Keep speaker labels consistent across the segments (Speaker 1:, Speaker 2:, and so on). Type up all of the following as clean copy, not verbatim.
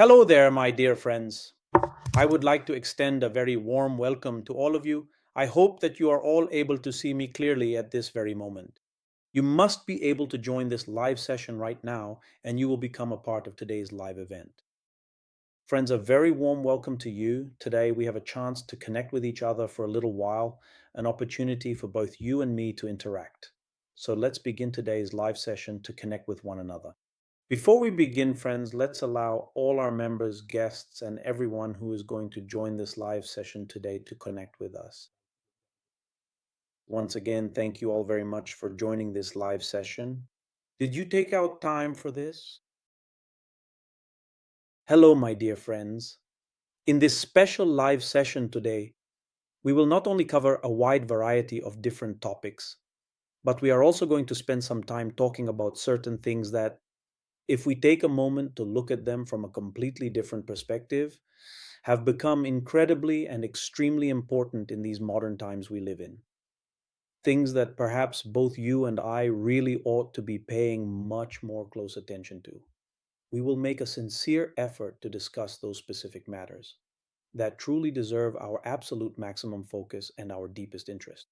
Speaker 1: Hello there, my dear friends. I would like to extend a very warm welcome to all of you. I hope that you are all able to see me clearly at this very moment. You must be able to join this live session right now, and you will become a part of today's live event. Friends, a very warm welcome to you. Today, we have a chance to connect with each other for a little while, an opportunity for both you and me to interact. So let's begin today's live session to connect with one another. Before we begin, friends, let's allow all our members, guests, and everyone who is going to join this live session today to connect with us. Once again, thank you all very much for joining this live session. Did you take out time for this? Hello, my dear friends. In this special live session today, we will not only cover a wide variety of different topics, but we are also going to spend some time talking about certain things that, if we take a moment to look at them from a completely different perspective, have become incredibly and extremely important in these modern times we live in. Things that perhaps both you and I really ought to be paying much more close attention to. We will make a sincere effort to discuss those specific matters that truly deserve our absolute maximum focus and our deepest interest.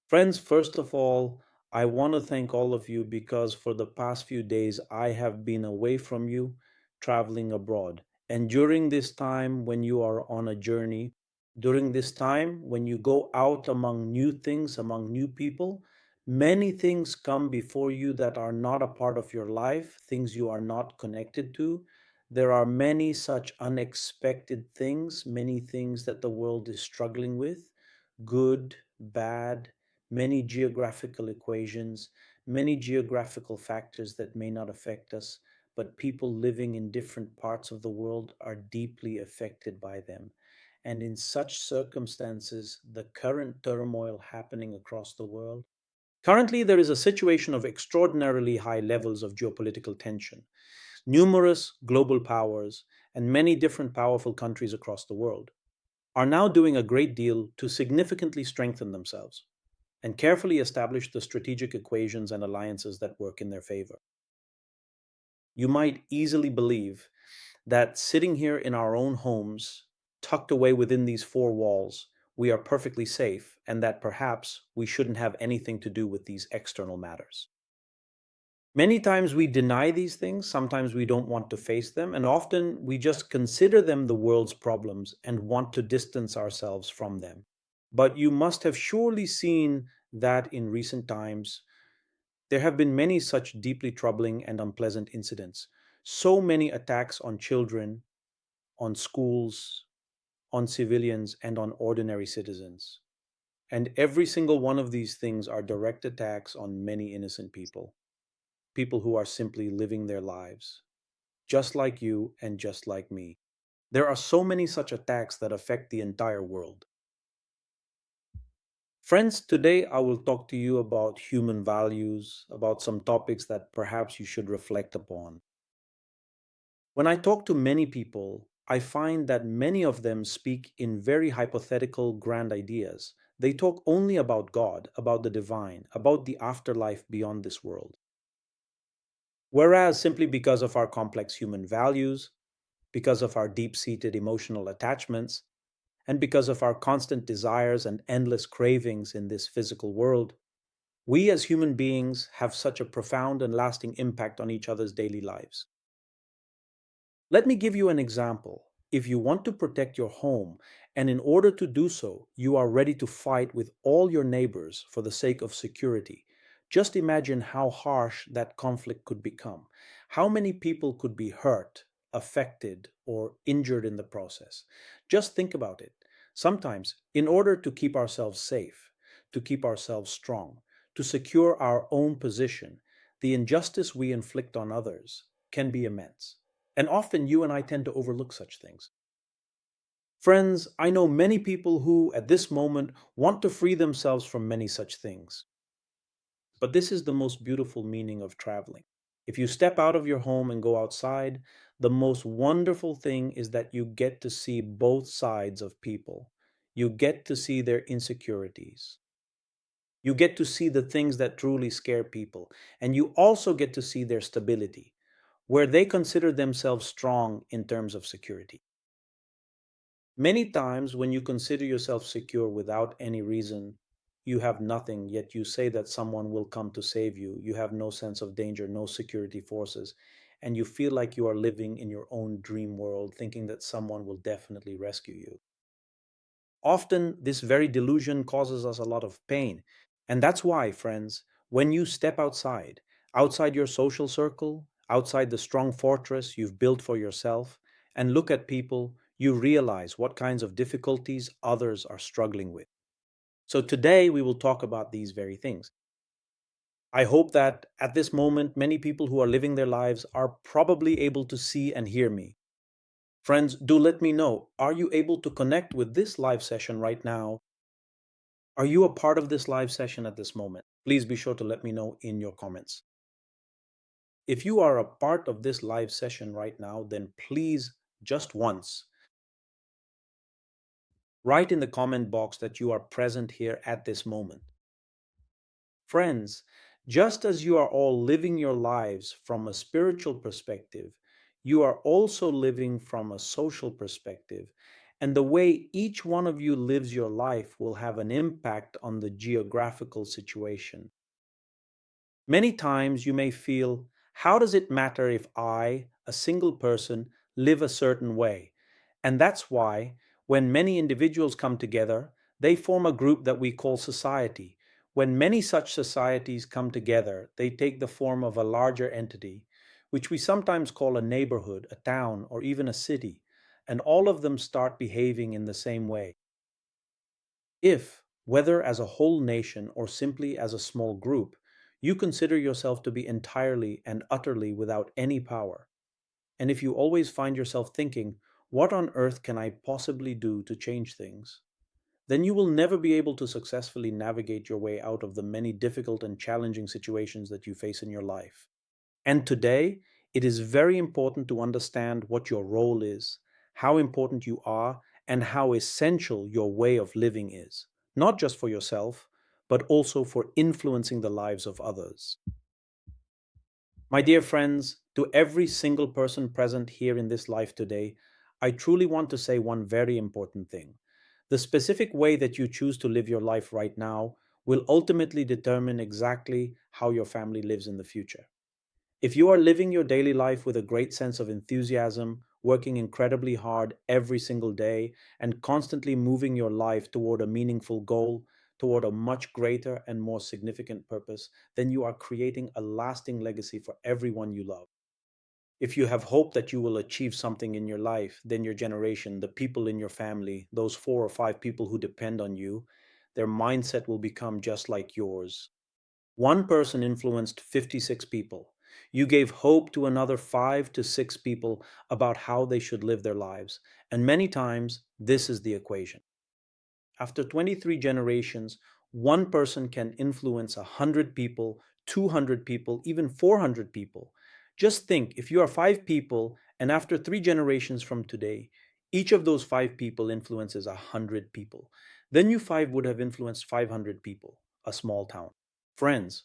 Speaker 1: Friends, first of all, I want to thank all of you because for the past few days I have been away from you, traveling abroad. And during this time, when you are on a journey, during this time, when you go out among new things, among new people, many things come before you that are not a part of your life, things you are not connected to. There are many such unexpected things, many things that the world is struggling with, good, bad, many geographical equations, many geographical factors that may not affect us, but people living in different parts of the world are deeply affected by them. And in such circumstances, the current turmoil happening across the world, currently there is a situation of extraordinarily high levels of geopolitical tension. Numerous global powers and many different powerful countries across the world are now doing a great deal to significantly strengthen themselves and carefully establish the strategic equations and alliances that work in their favor. You might easily believe that sitting here in our own homes, tucked away within these four walls, we are perfectly safe and that perhaps we shouldn't have anything to do with these external matters. Many times we deny these things, sometimes we don't want to face them, and often we just consider them the world's problems and want to distance ourselves from them. But you must have surely seen that in recent times, there have been many such deeply troubling and unpleasant incidents. So many attacks on children, on schools, on civilians, and on ordinary citizens. And every single one of these things are direct attacks on many innocent people, people who are simply living their lives, just like you and just like me. There are so many such attacks that affect the entire world. Friends, today I will talk to you about human values, about some topics that perhaps you should reflect upon. When I talk to many people, I find that many of them speak in very hypothetical, grand ideas. They talk only about God, about the divine, about the afterlife beyond this world. Whereas, simply because of our complex human values, because of our deep seated emotional attachments, and because of our constant desires and endless cravings in this physical world, we as human beings have such a profound and lasting impact on each other's daily lives. Let me give you an example. If you want to protect your home, and in order to do so, you are ready to fight with all your neighbors for the sake of security, just imagine how harsh that conflict could become. How many people could be hurt, affected, or injured in the process? Just think about it. Sometimes, in order to keep ourselves safe, to keep ourselves strong, to secure our own position, the injustice we inflict on others can be immense. And often you and I tend to overlook such things. Friends, I know many people who, at this moment, want to free themselves from many such things. But this is the most beautiful meaning of traveling. If you step out of your home and go outside, the most wonderful thing is that you get to see both sides of people. You get to see their insecurities. You get to see the things that truly scare people. And you also get to see their stability. where they consider themselves strong in terms of security. Many times, when you consider yourself secure without any reason, you have nothing, yet you say that someone will come to save you. You have no sense of danger, no security forces, and you feel like you are living in your own dream world, thinking that someone will definitely rescue you. Often, this very delusion causes us a lot of pain. And that's why, friends, when you step outside your social circle, outside the strong fortress you've built for yourself, and look at people, you realize what kinds of difficulties others are struggling with. So today we will talk about these very things. I hope that at this moment, many people who are living their lives are probably able to see and hear me. Friends, do let me know, are you able to connect with this live session right now? Are you a part of this live session at this moment? Please be sure to let me know in your comments. If you are a part of this live session right now, then please, just once, write in the comment box that you are present here at this moment. Friends, just as you are all living your lives from a spiritual perspective, you are also living from a social perspective. And the way each one of you lives your life will have an impact on the geographical situation. Many times you may feel, how does it matter if I, a single person, live a certain way? And that's why, when many individuals come together, they form a group that we call society. When many such societies come together, they take the form of a larger entity, which we sometimes call a neighborhood, a town, or even a city, and all of them start behaving in the same way. If, whether as a whole nation or simply as a small group, you consider yourself to be entirely and utterly without any power, and if you always find yourself thinking, what on earth can I possibly do to change things? Then you will never be able to successfully navigate your way out of the many difficult and challenging situations that you face in your life. And today, it is very important to understand what your role is, how important you are, and how essential your way of living is, not just for yourself, but also for influencing the lives of others. My dear friends, to every single person present here in this life today, I truly want to say one very important thing. The specific way that you choose to live your life right now will ultimately determine exactly how your family lives in the future. If you are living your daily life with a great sense of enthusiasm, working incredibly hard every single day, and constantly moving your life toward a meaningful goal, toward a much greater and more significant purpose, then you are creating a lasting legacy for everyone you love. If you have hope that you will achieve something in your life, then your generation, the people in your family, those 4 or 5 people who depend on you, their mindset will become just like yours. One person influenced 56 people. You gave hope to another 5 to 6 people about how they should live their lives. And many times, this is the equation. After 23 generations, one person can influence 100 people, 200 people, even 400 people. Just think, if you are 5 people, and after 3 generations from today, each of those 5 people influences 100 people, then you five would have influenced 500 people, a small town. Friends,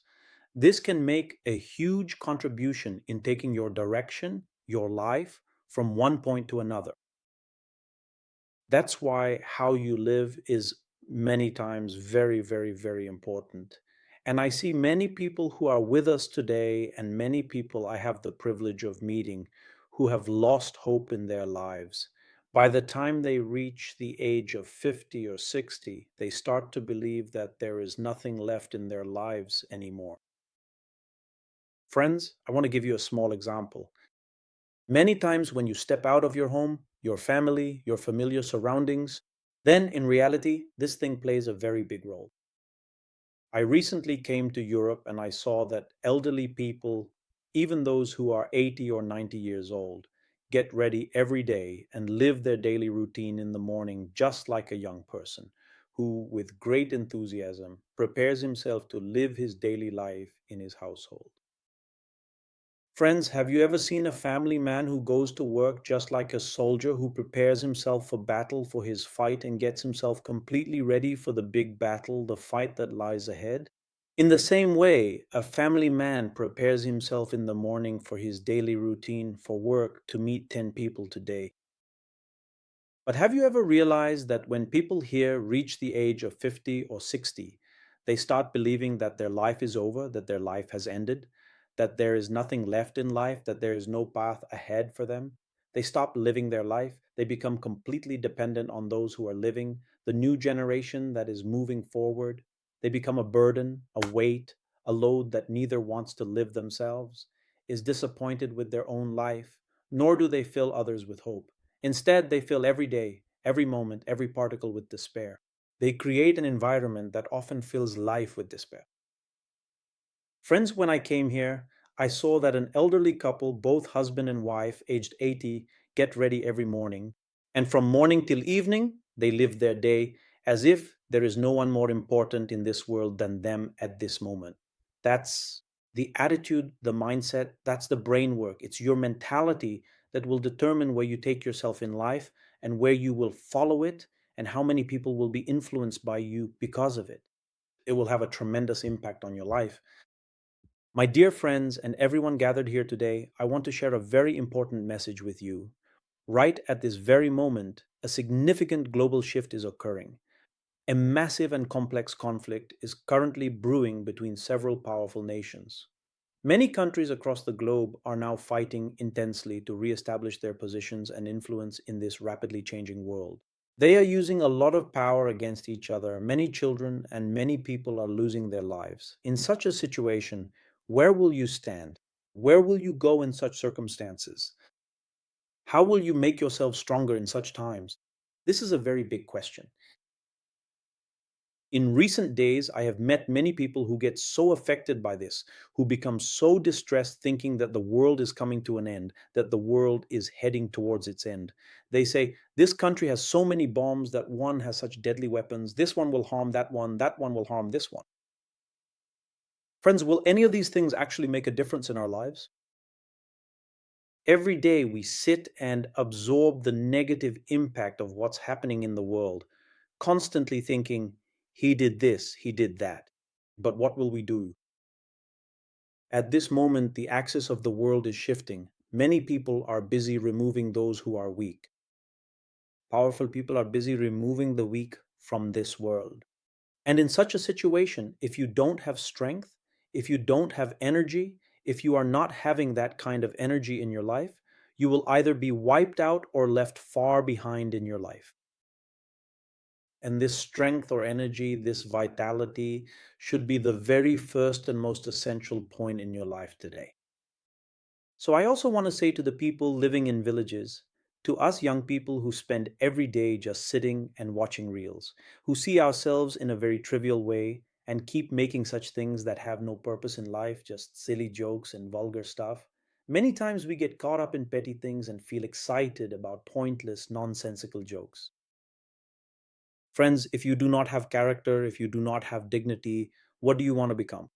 Speaker 1: this can make a huge contribution in taking your direction, your life, from one point to another. That's why how you live is many times very, very, very important. And I see many people who are with us today, and many people I have the privilege of meeting who have lost hope in their lives. By the time they reach the age of 50 or 60, they start to believe that there is nothing left in their lives anymore. Friends, I want to give you a small example. Many times when you step out of your home, your family, your familiar surroundings, then in reality, this thing plays a very big role. I recently came to Europe and I saw that elderly people, even those who are 80 or 90 years old, get ready every day and live their daily routine in the morning just like a young person who, with great enthusiasm, prepares himself to live his daily life in his household. Friends, have you ever seen a family man who goes to work just like a soldier who prepares himself for battle, for his fight, and gets himself completely ready for the big battle, the fight that lies ahead? In the same way, a family man prepares himself in the morning for his daily routine for work to meet 10 people today. But have you ever realized that when people here reach the age of 50 or 60, they start believing that their life is over, that their life has ended, that there is nothing left in life, that there is no path ahead for them? They stop living their life. They become completely dependent on those who are living, the new generation that is moving forward. They become a burden, a weight, a load that neither wants to live themselves, is disappointed with their own life, nor do they fill others with hope. Instead, they fill every day, every moment, every particle with despair. They create an environment that often fills life with despair. Friends, when I came here, I saw that an elderly couple, both husband and wife, aged 80, get ready every morning. And from morning till evening, they live their day as if there is no one more important in this world than them at this moment. That's the attitude, the mindset, that's the brain work. It's your mentality that will determine where you take yourself in life and where you will follow it and how many people will be influenced by you because of it. It will have a tremendous impact on your life. My dear friends and everyone gathered here today, I want to share a very important message with you. Right at this very moment, a significant global shift is occurring. A massive and complex conflict is currently brewing between several powerful nations. Many countries across the globe are now fighting intensely to reestablish their positions and influence in this rapidly changing world. They are using a lot of power against each other. Many children and many people are losing their lives. In such a situation, where will you stand? Where will you go in such circumstances? How will you make yourself stronger in such times? This is a very big question. In recent days, I have met many people who get so affected by this, who become so distressed thinking that the world is coming to an end, that the world is heading towards its end. They say, this country has so many bombs, that one has such deadly weapons, this one will harm that one will harm this one. Friends, will any of these things actually make a difference in our lives? Every day we sit and absorb the negative impact of what's happening in the world, constantly thinking, he did this, he did that. But what will we do? At this moment, the axis of the world is shifting. Many people are busy removing those who are weak. Powerful people are busy removing the weak from this world. And in such a situation, if you don't have strength, if you don't have energy, if you are not having that kind of energy in your life, you will either be wiped out or left far behind in your life. And this strength or energy, this vitality, should be the very first and most essential point in your life today. So I also want to say to the people living in villages, to us young people who spend every day just sitting and watching reels, who see ourselves in a very trivial way and keep making such things that have no purpose in life, just silly jokes and vulgar stuff. Many times we get caught up in petty things and feel excited about pointless, nonsensical jokes. Friends, if you do not have character, if you do not have dignity, what do you want to become?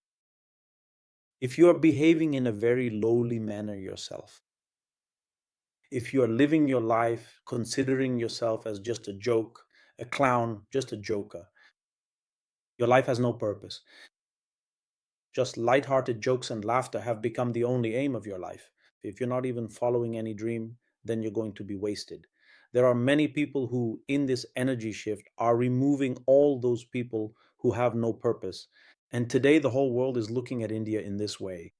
Speaker 1: If you are behaving in a very lowly manner yourself, if you are living your life considering yourself as just a joke, a clown, just a joker, your life has no purpose. Just light-hearted jokes and laughter have become the only aim of your life. If you're not even following any dream, then you're going to be wasted. There are many people who, in this energy shift, are removing all those people who have no purpose. And today, the whole world is looking at India in this way.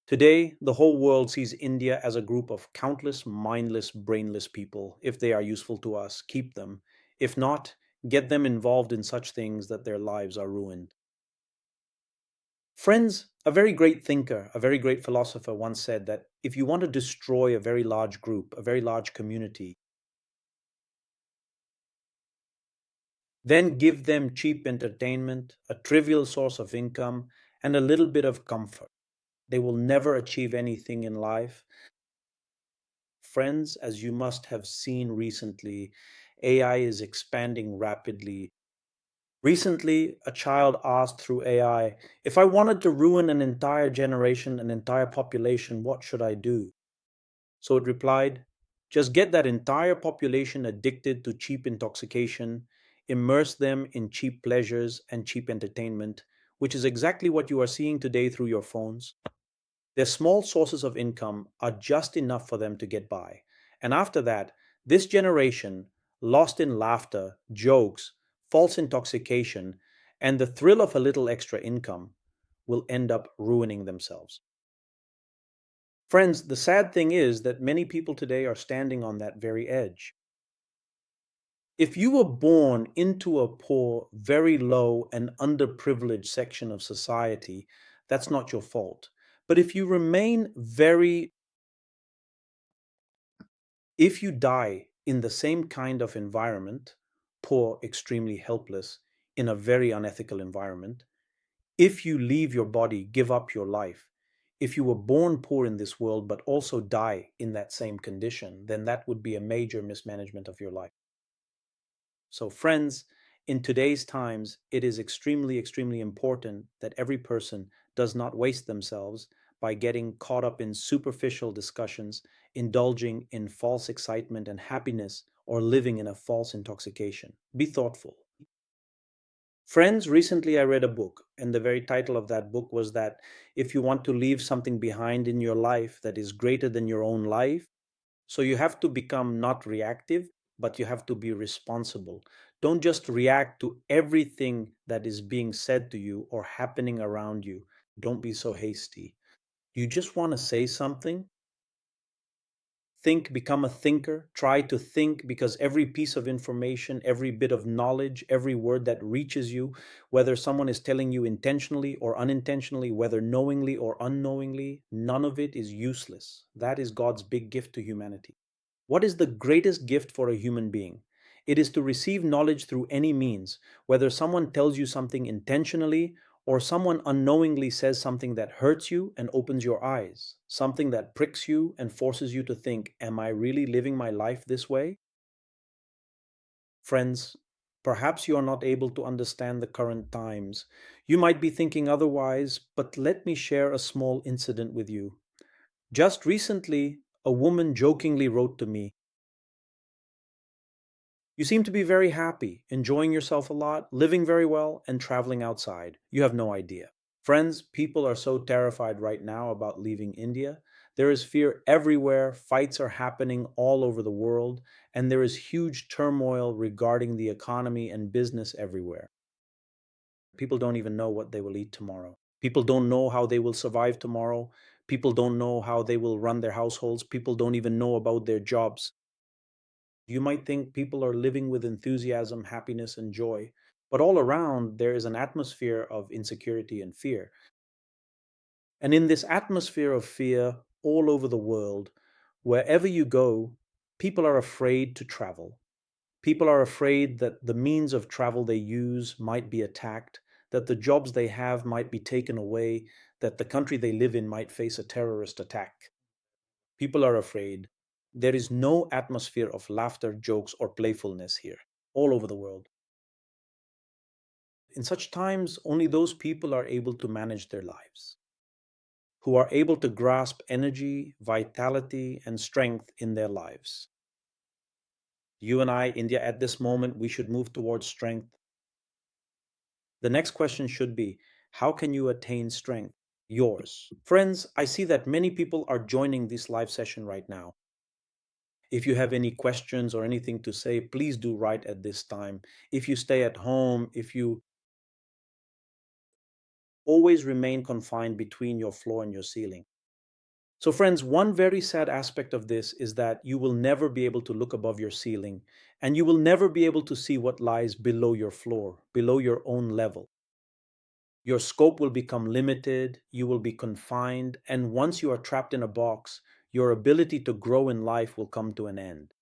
Speaker 1: Today, the whole world sees India as a group of countless, mindless, brainless people. If they are useful to us, keep them. If not, get them involved in such things that their lives are ruined. Friends, a very great thinker, a very great philosopher once said that if you want to destroy a very large group, a very large community, then give them cheap entertainment, a trivial source of income, and a little bit of comfort. They will never achieve anything in life. Friends, as you must have seen recently, AI is expanding rapidly. Recently, a child asked through AI, if I wanted to ruin an entire generation, an entire population, what should I do? So it replied, just get that entire population addicted to cheap intoxication, immerse them in cheap pleasures and cheap entertainment, which is exactly what you are seeing today through your phones. Their small sources of income are just enough for them to get by. And after that, this generation, lost in laughter, jokes, false intoxication, and the thrill of a little extra income, will end up ruining themselves. Friends, the sad thing is that many people today are standing on that very edge. If you were born into a poor, very low, and underprivileged section of society, that's not your fault. But if you die in the same kind of environment, poor, extremely helpless, in a very unethical environment, if you leave your body, give up your life, if you were born poor in this world but also die in that same condition, then that would be a major mismanagement of your life. So, friends, in today's times, it is extremely, extremely important that every person does not waste themselves by getting caught up in superficial discussions, indulging in false excitement and happiness, or living in a false intoxication. Be thoughtful. Friends, recently I read a book, and the very title of that book was that if you want to leave something behind in your life that is greater than your own life, so you have to become not reactive, but you have to be responsible. Don't just react to everything that is being said to you or happening around you. Don't be so hasty. You just want to say something. Think, become a thinker. Try to think, because every piece of information, every bit of knowledge, every word that reaches you, whether someone is telling you intentionally or unintentionally, whether knowingly or unknowingly, none of it is useless. That is God's big gift to humanity. What is the greatest gift for a human being? It is to receive knowledge through any means, whether someone tells you something intentionally or someone unknowingly says something that hurts you and opens your eyes, something that pricks you and forces you to think, am I really living my life this way? Friends, perhaps you are not able to understand the current times. You might be thinking otherwise, but let me share a small incident with you. Just recently, a woman jokingly wrote to me, "You seem to be very happy, enjoying yourself a lot, living very well, and traveling outside. You have no idea." Friends, people are so terrified right now about leaving India. There is fear everywhere, fights are happening all over the world, and there is huge turmoil regarding the economy and business everywhere. People don't even know what they will eat tomorrow. People don't know how they will survive tomorrow. People don't know how they will run their households. People don't even know about their jobs. You might think people are living with enthusiasm, happiness, and joy, but all around there is an atmosphere of insecurity and fear. And in this atmosphere of fear all over the world, wherever you go, people are afraid to travel. People are afraid that the means of travel they use might be attacked, that the jobs they have might be taken away, that the country they live in might face a terrorist attack. People are afraid. There is no atmosphere of laughter, jokes, or playfulness here, all over the world. In such times, only those people are able to manage their lives, who are able to grasp energy, vitality, and strength in their lives. You and I, India, at this moment, we should move towards strength. The next question should be, how can you attain strength? Yours. Friends, I see that many people are joining this live session right now. If you have any questions or anything to say, please do write at this time. If you stay at home, if you always remain confined between your floor and your ceiling. So, friends, one very sad aspect of this is that you will never be able to look above your ceiling, and you will never be able to see what lies below your floor, below your own level. Your scope will become limited, you will be confined, and once you are trapped in a box, your ability to grow in life will come to an end.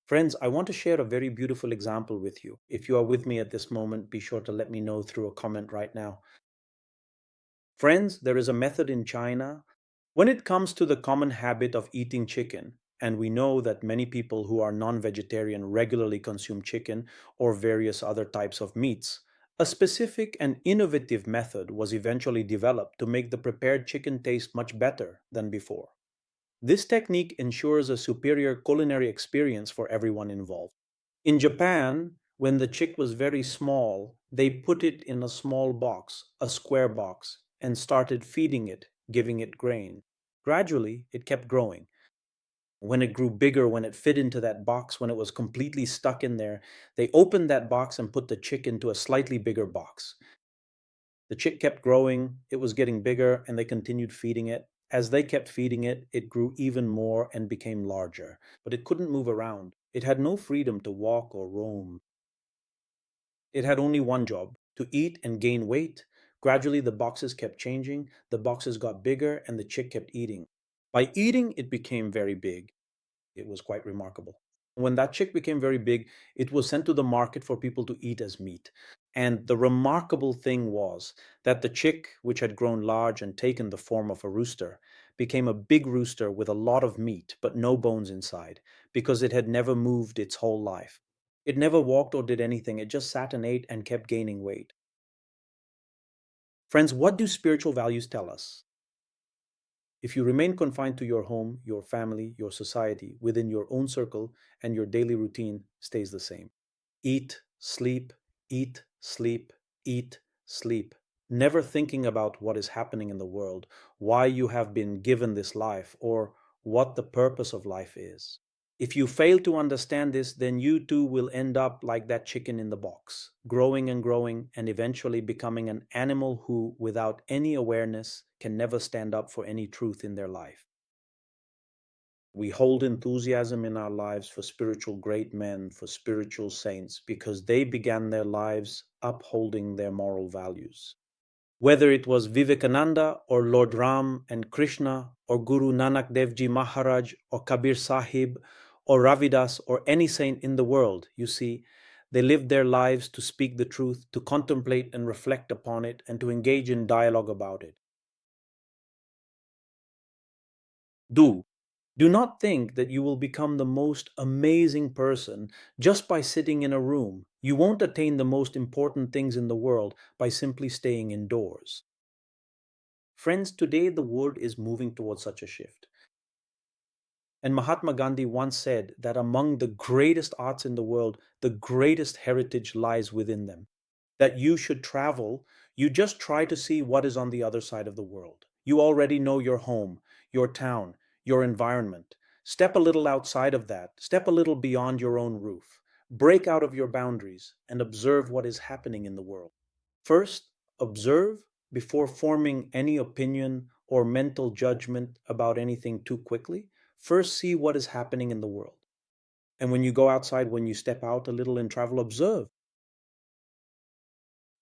Speaker 1: Friends, I want to share a very beautiful example with you. If you are with me at this moment, be sure to let me know through a comment right now. Friends, there is a method in China when it comes to the common habit of eating chicken. And we know that many people who are non vegetarian regularly consume chicken or various other types of meats. A specific and innovative method was eventually developed to make the prepared chicken taste much better than before. This technique ensures a superior culinary experience for everyone involved. In Japan, When the chick was very small, they put it in a small box, a square box, and started feeding it, giving it grain. Gradually, it kept growing. When it grew bigger, when it fit into that box, when it was completely stuck in there, they opened that box and put the chick into a slightly bigger box. The chick kept growing, it was getting bigger, and they continued feeding it. As they kept feeding it, it grew even more and became larger. But it couldn't move around. It had no freedom to walk or roam. It had only one job, to eat and gain weight. Gradually, the boxes kept changing, the boxes got bigger, and the chick kept eating. By eating, it became very big. It was quite remarkable. When that chick became very big, it was sent to the market for people to eat as meat. And the remarkable thing was that the chick, which had grown large and taken the form of a rooster, became a big rooster with a lot of meat, but no bones inside, because it had never moved its whole life. It never walked or did anything, it just sat and ate and kept gaining weight. Friends, what do spiritual values tell us? If you remain confined to your home, your family, your society, within your own circle, and your daily routine stays the same. Eat, sleep, eat, sleep, eat, sleep. Never thinking about what is happening in the world, why you have been given this life, or what the purpose of life is. If you fail to understand this, then you too will end up like that chicken in the box, growing and eventually becoming an animal who, without any awareness, can never stand up for any truth in their life. We hold enthusiasm in our lives for spiritual great men, for spiritual saints, because they began their lives upholding their moral values. Whether it was Vivekananda or Lord Ram and Krishna or Guru Nanak Dev Ji Maharaj or Kabir Sahib or Ravidas or any saint in the world, you see, they lived their lives to speak the truth, to contemplate and reflect upon it, and to engage in dialogue about it. Do. Do not think that you will become the most amazing person just by sitting in a room. You won't attain the most important things in the world by simply staying indoors. Friends, today the world is moving towards such a shift. And Mahatma Gandhi once said that among the greatest arts in the world, the greatest heritage lies within them. That you should travel, you just try to see what is on the other side of the world. You already know your home, your town, your environment. Step a little outside of that, step a little beyond your own roof. Break out of your boundaries and observe what is happening in the world. First, observe before forming any opinion or mental judgment about anything too quickly. First, see what is happening in the world. And when you go outside, when you step out a little and travel, observe.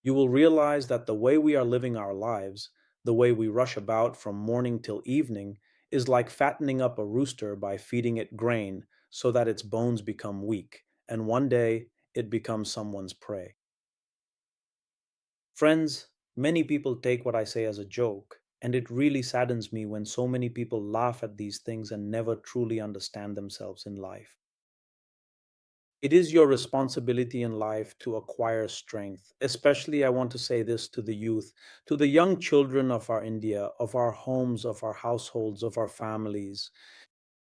Speaker 1: You will realize that the way we are living our lives, the way we rush about from morning till evening, is like fattening up a rooster by feeding it grain so that its bones become weak, and one day it becomes someone's prey. Friends, many people take what I say as a joke, and it really saddens me when so many people laugh at these things and never truly understand themselves in life. It is your responsibility in life to acquire strength. Especially, I want to say this to the youth, to the young children of our India, of our homes, of our households, of our families.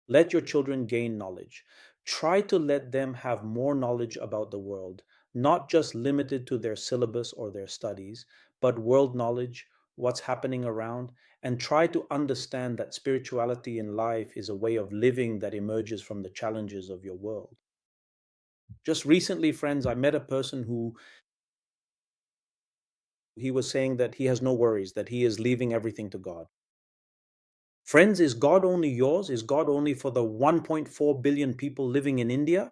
Speaker 1: Let your children gain knowledge. Try to let them have more knowledge about the world, not just limited to their syllabus or their studies, but world knowledge, what's happening around, and try to understand that spirituality in life is a way of living that emerges from the challenges of your world. Just recently, friends, I met a person who he was saying that he has no worries, that he is leaving everything to God. Friends, is God only yours? Is God only for the 1.4 billion people living in India?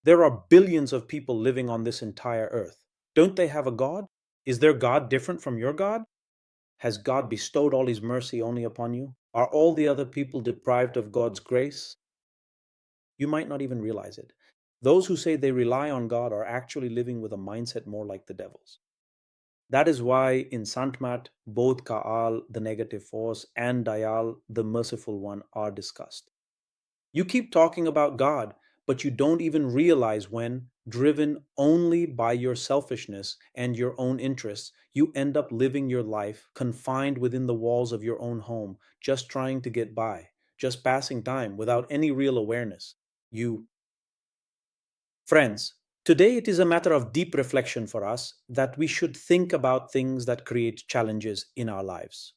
Speaker 1: There are billions of people living on this entire earth. Don't they have a God? Is their God different from your God? Has God bestowed all his mercy only upon you? Are all the other people deprived of God's grace? You might not even realize it. Those who say they rely on God are actually living with a mindset more like the devil's. That is why in Santmat, both Kaal, the negative force, and Dayal, the merciful one, are discussed. You keep talking about God, but you don't even realize when, driven only by your selfishness and your own interests, you end up living your life confined within the walls of your own home, just trying to get by, just passing time without any real awareness. You, friends, Today, it is a matter of deep reflection for us that we should think about things that create challenges in our lives.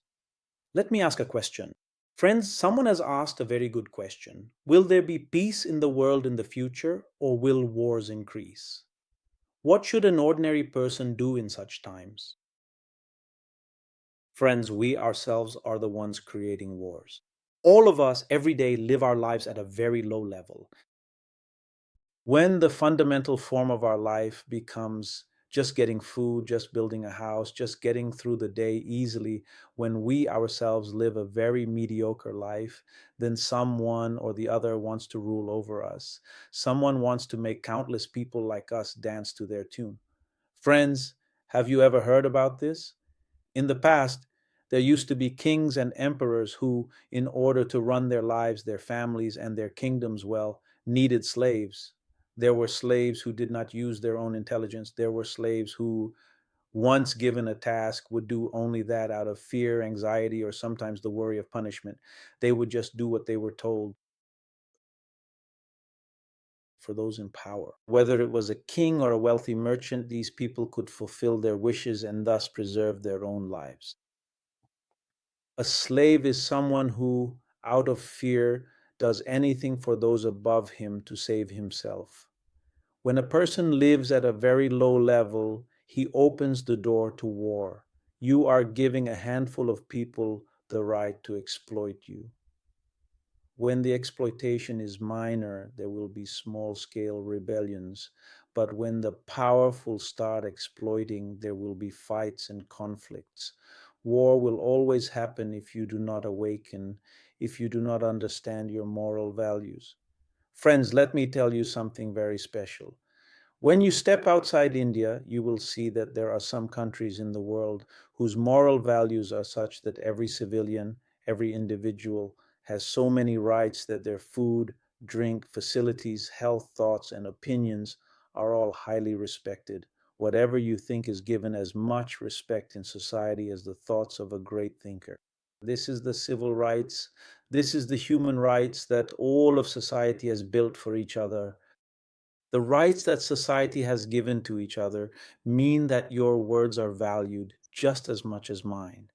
Speaker 1: Let me ask a question. Friends, someone has asked a very good question. Will there be peace in the world in the future, or will wars increase? What should an ordinary person do in such times? Friends, we ourselves are the ones creating wars. All of us every day live our lives at a very low level. When the fundamental form of our life becomes just getting food, just building a house, just getting through the day easily, when we ourselves live a very mediocre life, then someone or the other wants to rule over us. Someone wants to make countless people like us dance to their tune. Friends, have you ever heard about this? In the past, there used to be kings and emperors who, in order to run their lives, their families, and their kingdoms well, needed slaves. There were slaves who did not use their own intelligence. There were slaves who, once given a task, would do only that out of fear, anxiety, or sometimes the worry of punishment. They would just do what they were told. For those in power, whether it was a king or a wealthy merchant, these people could fulfill their wishes and thus preserve their own lives. A slave is someone who, out of fear, does anything for those above him to save himself. When a person lives at a very low level, he opens the door to war. You are giving a handful of people the right to exploit you. When the exploitation is minor, there will be small scale rebellions. But when the powerful start exploiting, there will be fights and conflicts. War will always happen if you do not awaken, if you do not understand your moral values. Friends, let me tell you something very special. When you step outside India, you will see that there are some countries in the world whose moral values are such that every civilian, every individual has so many rights that their food, drink, facilities, health, thoughts, and opinions are all highly respected. Whatever you think is given as much respect in society as the thoughts of a great thinker. This is the civil rights. This is the human rights that all of society has built for each other. The rights that society has given to each other mean that your words are valued just as much as mine.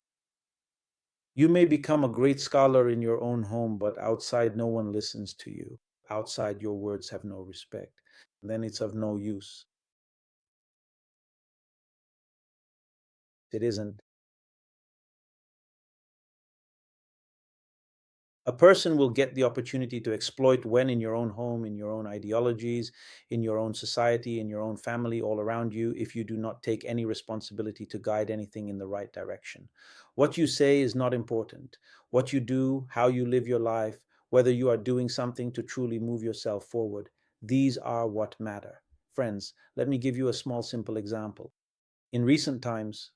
Speaker 1: You may become a great scholar in your own home, but outside no one listens to you. Outside your words have no respect. Then it's of no use. It isn't. A person will get the opportunity to exploit when in your own home, in your own ideologies, in your own society, in your own family, all around you, if you do not take any responsibility to guide anything in the right direction. What you say is not important. What you do, how you live your life, whether you are doing something to truly move yourself forward, these are what matter. Friends, let me give you a small, simple example. In recent times,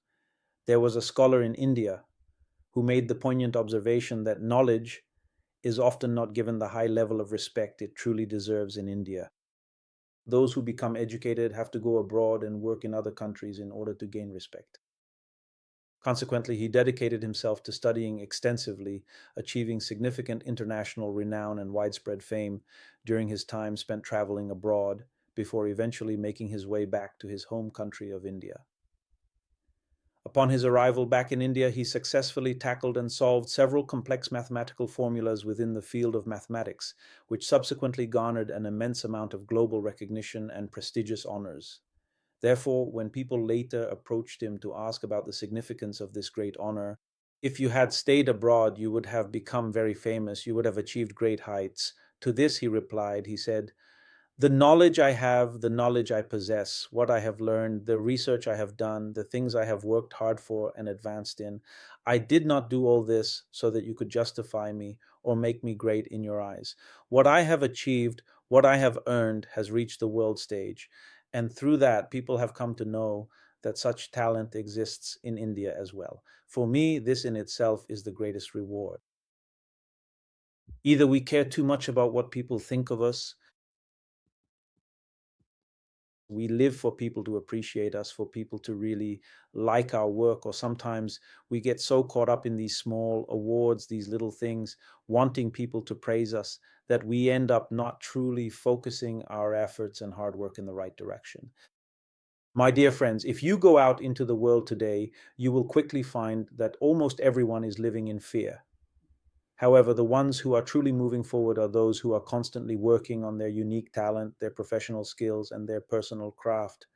Speaker 1: there was a scholar in India who made the poignant observation that knowledge is often not given the high level of respect it truly deserves in India. Those who become educated have to go abroad and work in other countries in order to gain respect. Consequently, he dedicated himself to studying extensively, achieving significant international renown and widespread fame during his time spent traveling abroad before eventually making his way back to his home country of India. Upon his arrival back in India, he successfully tackled and solved several complex mathematical formulas within the field of mathematics, which subsequently garnered an immense amount of global recognition and prestigious honors. Therefore, when people later approached him to ask about the significance of this great honor, if you had stayed abroad, you would have become very famous, you would have achieved great heights. To this he replied, he said, the knowledge I have, the knowledge I possess, what I have learned, the research I have done, the things I have worked hard for and advanced in, I did not do all this so that you could justify me or make me great in your eyes. What I have achieved, what I have earned, has reached the world stage. And through that, people have come to know that such talent exists in India as well. For me, this in itself is the greatest reward. Either we care too much about what people think of us, We live for people to appreciate us, for people to really like our work, or sometimes we get so caught up in these small awards, these little things, wanting people to praise us, that we end up not truly focusing our efforts and hard work in the right direction. My dear friends, if you go out into the world today, you will quickly find that almost everyone is living in fear. However, the ones who are truly moving forward are those who are constantly working on their unique talent, their professional skills, and their personal craft.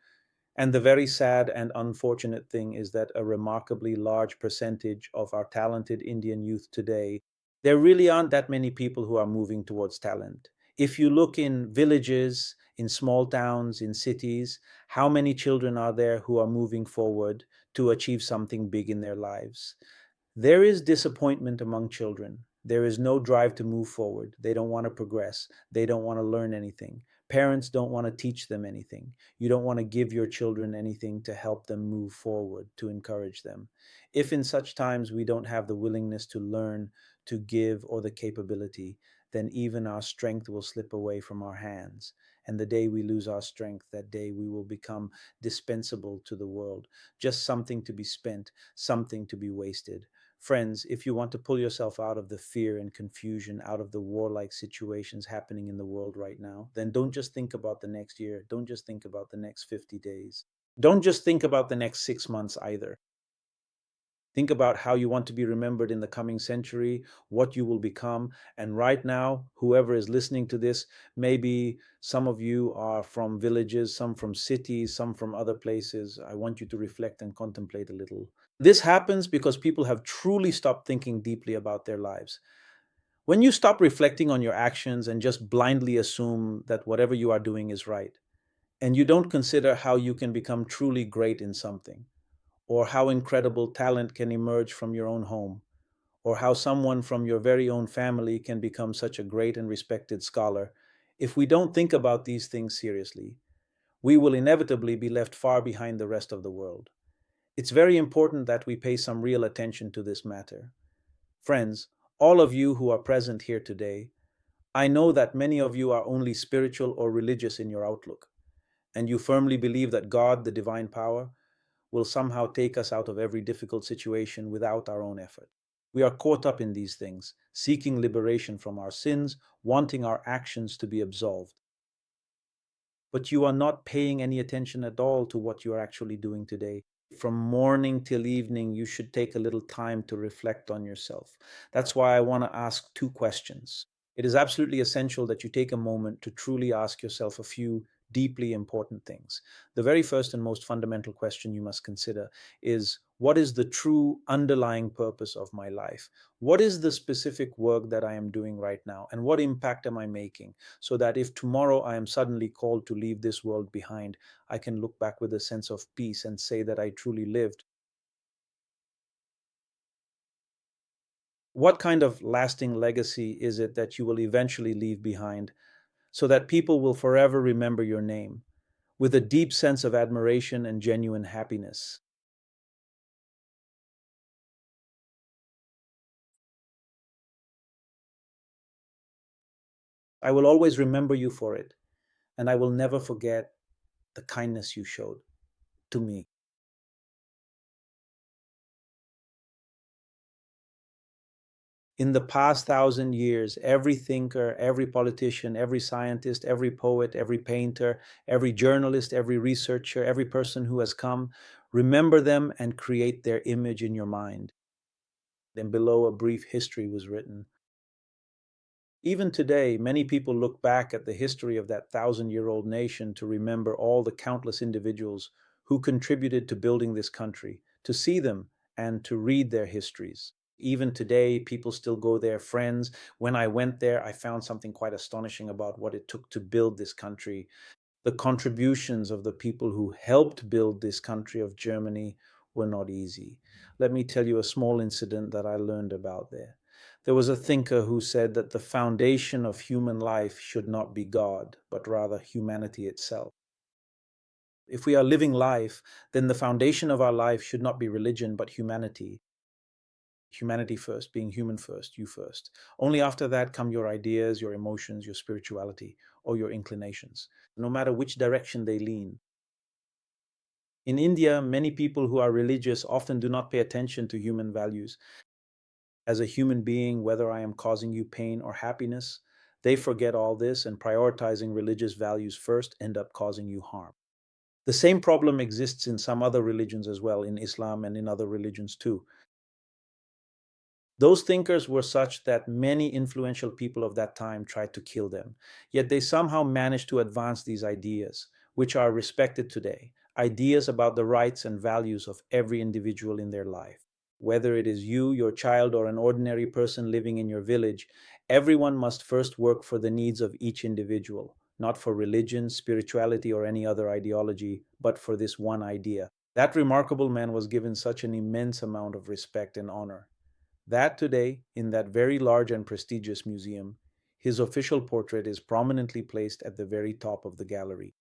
Speaker 1: And the very sad and unfortunate thing is that a remarkably large percentage of our talented Indian youth today, there really aren't that many people who are moving towards talent. If you look in villages, in small towns, in cities, how many children are there who are moving forward to achieve something big in their lives? There is disappointment among children. There is no drive to move forward. They don't want to progress. They don't want to learn anything. Parents don't want to teach them anything. You don't want to give your children anything to help them move forward, to encourage them. If in such times we don't have the willingness to learn, to give, or the capability, then even our strength will slip away from our hands. And the day we lose our strength, that day we will become dispensable to the world, just something to be spent, something to be wasted. Friends, if you want to pull yourself out of the fear and confusion, out of the warlike situations happening in the world right now, then don't just think about the next year. Don't just think about the next 50 days. Don't just think about the next 6 months either. Think about how you want to be remembered in the coming century, what you will become. And right now, whoever is listening to this, maybe some of you are from villages, some from cities, some from other places. I want you to reflect and contemplate a little. This happens because people have truly stopped thinking deeply about their lives. When you stop reflecting on your actions and just blindly assume that whatever you are doing is right, and you don't consider how you can become truly great in something, or how incredible talent can emerge from your own home, or how someone from your very own family can become such a great and respected scholar, if we don't think about these things seriously, we will inevitably be left far behind the rest of the world. It's very important that we pay some real attention to this matter. Friends, all of you who are present here today, I know that many of you are only spiritual or religious in your outlook, and you firmly believe that God, the divine power, will somehow take us out of every difficult situation without our own effort. We are caught up in these things, seeking liberation from our sins, wanting our actions to be absolved. But you are not paying any attention at all to what you are actually doing today. From morning till evening, you should take a little time to reflect on yourself. That's why I want to ask two questions. It is absolutely essential that you take a moment to truly ask yourself a few deeply important things. The very first and most fundamental question you must consider is, what is the true underlying purpose of my life? What is the specific work that I am doing right now? And what impact am I making? So that if tomorrow I am suddenly called to leave this world behind, I can look back with a sense of peace and say that I truly lived. What kind of lasting legacy is it that you will eventually leave behind so that people will forever remember your name with a deep sense of admiration and genuine happiness? I will always remember you for it, and I will never forget the kindness you showed to me. In the past 1,000 years, every thinker, every politician, every scientist, every poet, every painter, every journalist, every researcher, every person who has come, remember them and create their image in your mind. Then below, a brief history was written. Even today, many people look back at the history of that 1,000-year-old nation to remember all the countless individuals who contributed to building this country, to see them and to read their histories. Even today, people still go there, friends. When I went there, I found something quite astonishing about what it took to build this country. The contributions of the people who helped build this country of Germany were not easy. Let me tell you a small incident that I learned about there. There was a thinker who said that the foundation of human life should not be God, but rather humanity itself. If we are living life, then the foundation of our life should not be religion, but humanity. humanity first, being human first, you first. Only after that come your ideas, your emotions, your spirituality, or your inclinations, no matter which direction they lean. In India, many people who are religious often do not pay attention to human values. As a human being, whether I am causing you pain or happiness, they forget all this and prioritizing religious values first end up causing you harm. The same problem exists in some other religions as well, in Islam and in other religions too. Those thinkers were such that many influential people of that time tried to kill them, yet they somehow managed to advance these ideas, which are respected today, ideas about the rights and values of every individual in their life. Whether it is you, your child, or an ordinary person living in your village, everyone must first work for the needs of each individual, not for religion, spirituality, or any other ideology, but for this one idea. That remarkable man was given such an immense amount of respect and honor that today, in that very large and prestigious museum, his official portrait is prominently placed at the very top of the gallery.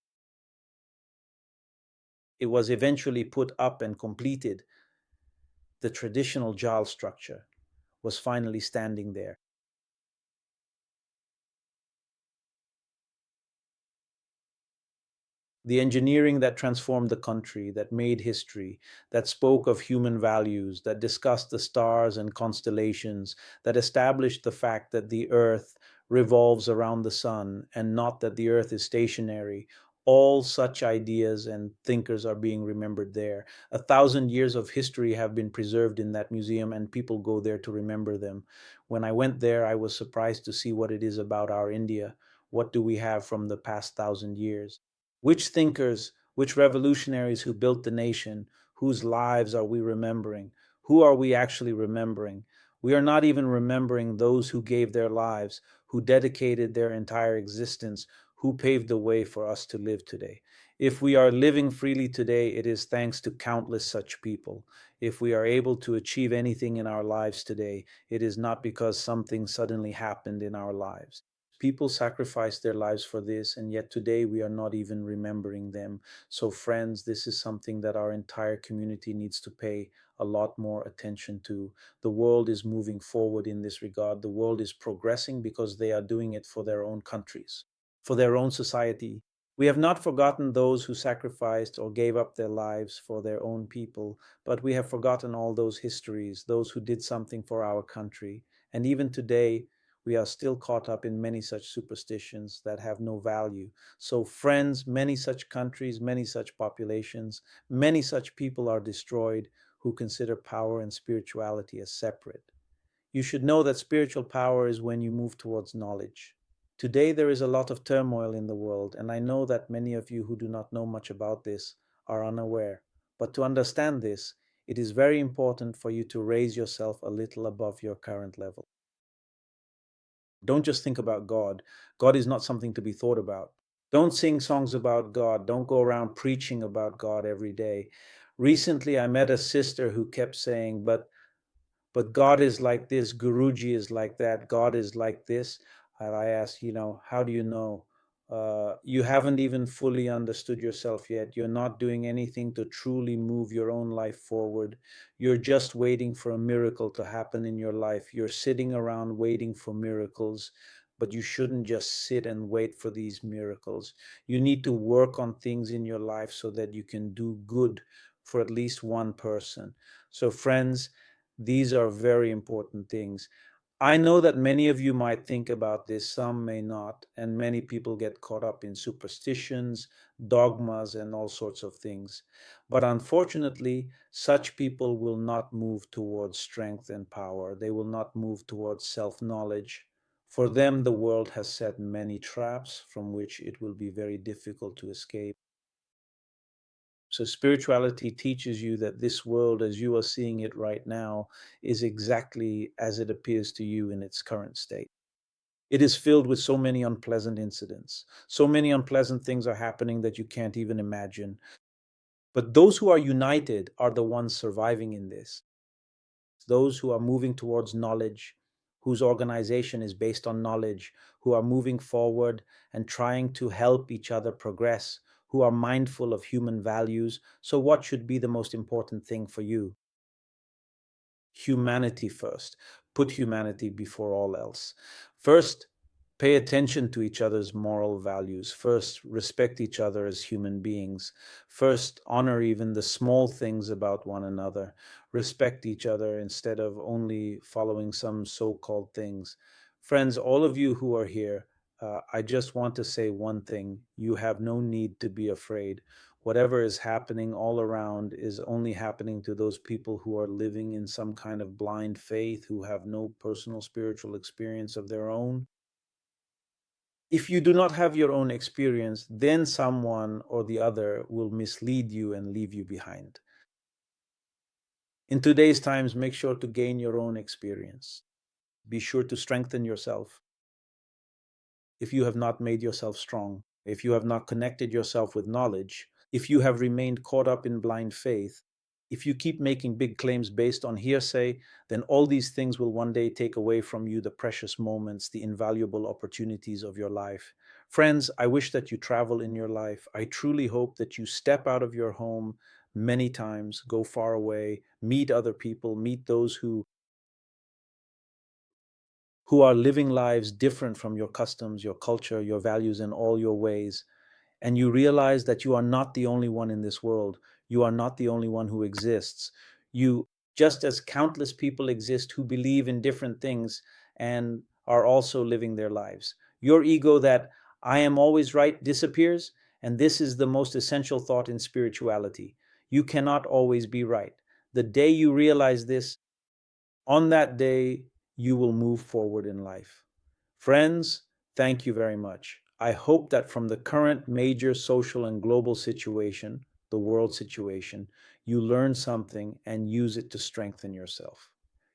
Speaker 1: It was eventually put up and completed. The traditional Jal structure was finally standing there. The engineering that transformed the country, that made history, that spoke of human values, that discussed the stars and constellations, that established the fact that the earth revolves around the sun and not that the earth is stationary. All such ideas and thinkers are being remembered there. 1,000 years of history have been preserved in that museum, and people go there to remember them. When I went there, I was surprised to see what it is about our India. What do we have from the past 1,000 years? Which thinkers, which revolutionaries who built the nation, whose lives are we remembering? Who are we actually remembering? We are not even remembering those who gave their lives, who dedicated their entire existence, who paved the way for us to live today. If we are living freely today, it is thanks to countless such people. If we are able to achieve anything in our lives today, it is not because something suddenly happened in our lives. People sacrificed their lives for this, and yet today we are not even remembering them. So, friends, this is something that our entire community needs to pay a lot more attention to. The world is moving forward in this regard. The world is progressing because they are doing it for their own countries, for their own society. We have not forgotten those who sacrificed or gave up their lives for their own people, but we have forgotten all those histories, those who did something for our country. And even today, we are still caught up in many such superstitions that have no value. So, friends, many such countries, many such populations, many such people are destroyed who consider power and spirituality as separate. You should know that spiritual power is when you move towards knowledge. Today, there is a lot of turmoil in the world, and I know that many of you who do not know much about this are unaware. But to understand this, it is very important for you to raise yourself a little above your current level. Don't just think about God. God is not something to be thought about. Don't sing songs about God. Don't go around preaching about God every day. Recently, I met a sister who kept saying, but God is like this, Guruji is like that, God is like this. And I asked, how do you know? You haven't even fully understood yourself yet. You're not doing anything to truly move your own life forward. You're just waiting for a miracle to happen in your life. You're sitting around waiting for miracles, but you shouldn't just sit and wait for these miracles. You need to work on things in your life so that you can do good for at least one person. So, friends, these are very important things. I know that many of you might think about this, some may not, and many people get caught up in superstitions, dogmas, and all sorts of things. But unfortunately, such people will not move towards strength and power. They will not move towards self knowledge. For them, the world has set many traps from which it will be very difficult to escape. So, spirituality teaches you that this world, as you are seeing it right now, is exactly as it appears to you in its current state. It is filled with so many unpleasant incidents. So many unpleasant things are happening that you can't even imagine. But those who are united are the ones surviving in this. Those who are moving towards knowledge, whose organization is based on knowledge, who are moving forward and trying to help each other progress, who are mindful of human values. So, what should be the most important thing for you? humanity first. Put humanity before all else. First, pay attention to each other's moral values. First, respect each other as human beings. First, honor even the small things about one another. Respect each other instead of only following some so called things. Friends, all of you who are here, I just want to say one thing. You have no need to be afraid. Whatever is happening all around is only happening to those people who are living in some kind of blind faith, who have no personal spiritual experience of their own. If you do not have your own experience, then someone or the other will mislead you and leave you behind. In today's times, make sure to gain your own experience. Be sure to strengthen yourself. If you have not made yourself strong, if you have not connected yourself with knowledge, if you have remained caught up in blind faith, if you keep making big claims based on hearsay, then all these things will one day take away from you the precious moments, the invaluable opportunities of your life. Friends, I wish that you travel in your life. I truly hope that you step out of your home many times, go far away, meet other people, meet those who are living lives different from your customs, your culture, your values, and all your ways. And you realize that you are not the only one in this world. You are not the only one who exists. You, just as countless people exist who believe in different things and are also living their lives. Your ego that I am always right disappears. And this is the most essential thought in spirituality. You cannot always be right. The day you realize this, on that day, you will move forward in life. Friends, thank you very much. I hope that from the current major social and global situation, the world situation, you learn something and use it to strengthen yourself.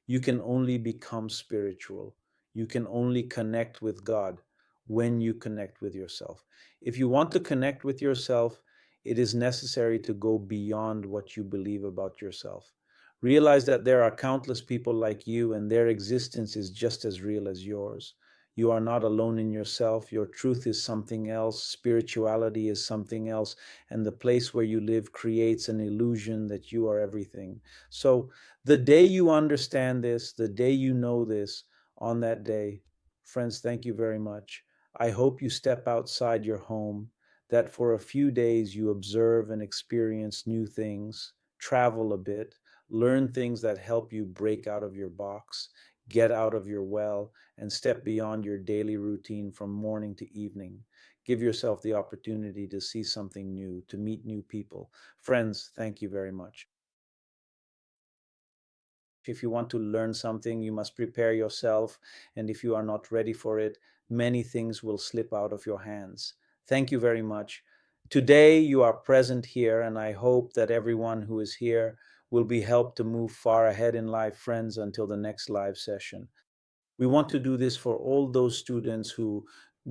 Speaker 1: You can only become spiritual. You can only connect with God when you connect with yourself. If you want to connect with yourself, it is necessary to go beyond what you believe about yourself. Realize that there are countless people like you, and their existence is just as real as yours. You are not alone in yourself. Your truth is something else. Spirituality is something else. And the place where you live creates an illusion that you are everything. So, the day you understand this, the day you know this, on that day, friends, thank you very much. I hope you step outside your home, that for a few days you observe and experience new things, travel a bit, learn things that help you break out of your box, get out of your well, and step beyond your daily routine from morning to evening. Give yourself the opportunity to see something new, to meet new people. Friends, thank you very much. If you want to learn something, you must prepare yourself. And if you are not ready for it, many things will slip out of your hands. Thank you very much. Today, you are present here, and I hope that everyone who is here will be helped to move far ahead in life, friends, until the next live session. We want to do this for all those students who,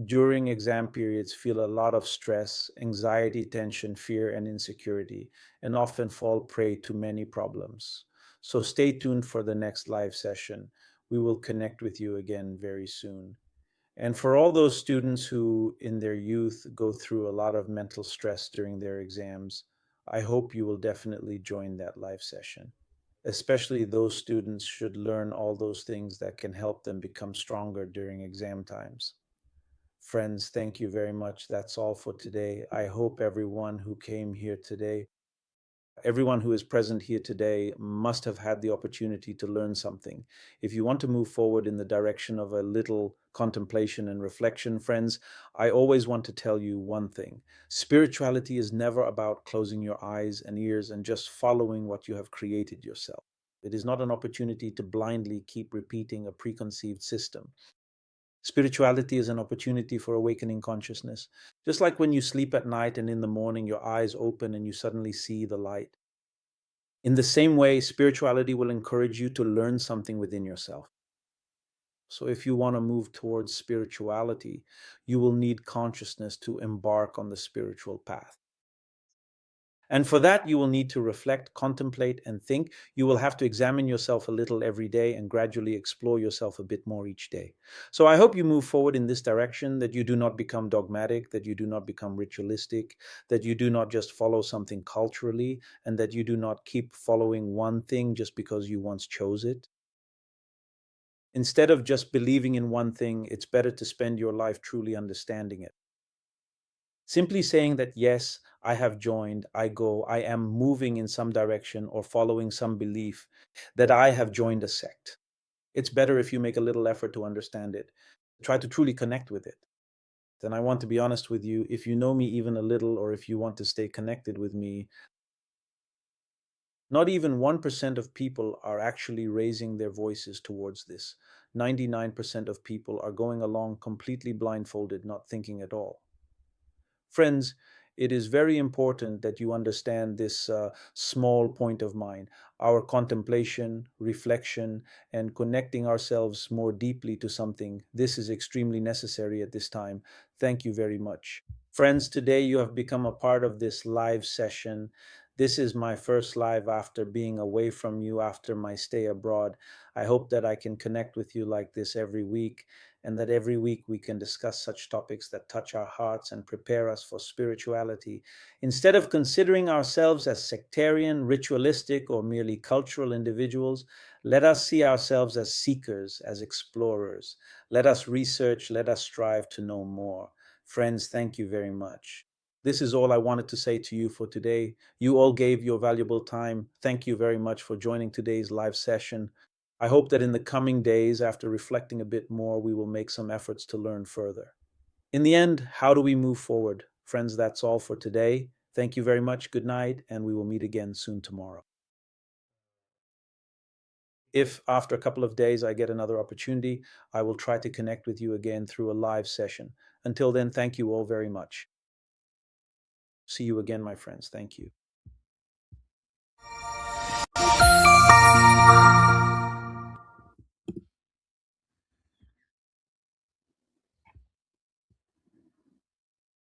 Speaker 1: during exam periods, feel a lot of stress, anxiety, tension, fear, and insecurity, and often fall prey to many problems. So stay tuned for the next live session. We will connect with you again very soon. And for all those students who, in their youth, go through a lot of mental stress during their exams, I hope you will definitely join that live session. Especially those students should learn all those things that can help them become stronger during exam times. Friends, thank you very much. That's all for today. I hope everyone who came here today, everyone who is present here today must have had the opportunity to learn something. If you want to move forward in the direction of a little contemplation and reflection, friends, I always want to tell you one thing. Spirituality is never about closing your eyes and ears and just following what you have created yourself. It is not an opportunity to blindly keep repeating a preconceived system. Spirituality is an opportunity for awakening consciousness. Just like when you sleep at night and in the morning your eyes open and you suddenly see the light. In the same way, spirituality will encourage you to learn something within yourself. So, if you want to move towards spirituality, you will need consciousness to embark on the spiritual path. And for that, you will need to reflect, contemplate, and think. You will have to examine yourself a little every day and gradually explore yourself a bit more each day. So I hope you move forward in this direction, that you do not become dogmatic, that you do not become ritualistic, that you do not just follow something culturally, and that you do not keep following one thing just because you once chose it. Instead of just believing in one thing, it's better to spend your life truly understanding it. Simply saying that, yes, I have joined, I go, I am moving in some direction or following some belief, that I have joined a sect. It's better if you make a little effort to understand it. Try to truly connect with it. Then I want to be honest with you, if you know me even a little, or if you want to stay connected with me, not even 1% of people are actually raising their voices towards this. 99% of people are going along completely blindfolded, not thinking at all. Friends, it is very important that you understand this small point of mine. Our contemplation, reflection, and connecting ourselves more deeply to something. This is extremely necessary at this time. Thank you very much. Friends, today you have become a part of this live session. This is my first live after being away from you after my stay abroad. I hope that I can connect with you like this every week, and that every week we can discuss such topics that touch our hearts and prepare us for spirituality. Instead of considering ourselves as sectarian, ritualistic, or merely cultural individuals, let us see ourselves as seekers, as explorers. Let us research, let us strive to know more. Friends, thank you very much. This is all I wanted to say to you for today. You all gave your valuable time. Thank you very much for joining today's live session. I hope that in the coming days, after reflecting a bit more, we will make some efforts to learn further. In the end, how do we move forward? Friends, that's all for today. Thank you very much. Good night, and we will meet again soon tomorrow. If after a couple of days I get another opportunity, I will try to connect with you again through a live session. Until then, thank you all very much. See you again, my friends. Thank you.